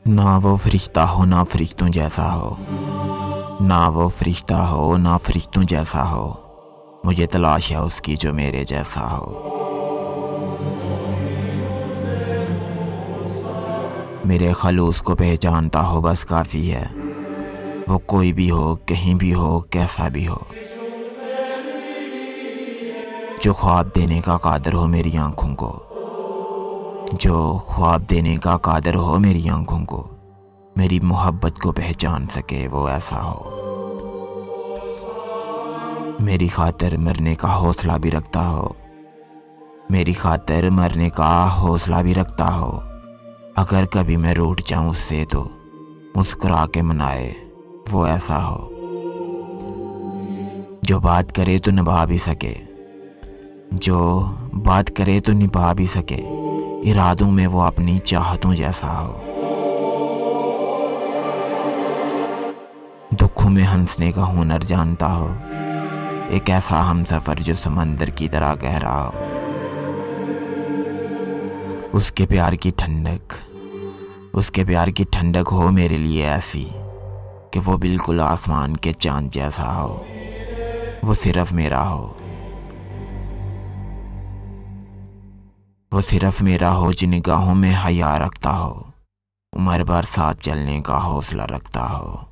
ना वो फरिश्ता हो ना फरिश्तों जैसा हो, ना वो फरिश्ता हो ना फरिश्तों जैसा हो, मुझे तलाश है उसकी जो मेरे जैसा हो। मेरे खलूस को पहचानता हो बस काफ़ी है, वो कोई भी हो कहीं भी हो कैसा भी हो। जो ख्वाब देने का कादर हो मेरी आंखों को, जो ख्वाब देने का कादर हो मेरी आंखों को, मेरी मोहब्बत को पहचान सके वो ऐसा हो। मेरी खातिर मरने का हौसला भी रखता हो, मेरी खातिर मरने का हौसला भी रखता हो। अगर कभी मैं रूठ जाऊं उससे तो मुस्कुरा के मनाए वो ऐसा हो। जो बात करे तो निभा भी सके, जो बात करे तो निभा भी सके, इरादों में वो अपनी चाहतों जैसा हो। दुखों में हंसने का हुनर जानता हो, एक ऐसा हमसफर जो समंदर की तरह गहरा हो। उसके प्यार की ठंडक, उसके प्यार की ठंडक हो मेरे लिए ऐसी कि वो बिल्कुल आसमान के चांद जैसा हो। वो सिर्फ मेरा हो, वो सिर्फ मेरा हो जिन निगाहों में हया रखता हो, उम्र भर साथ चलने का हौसला रखता हो।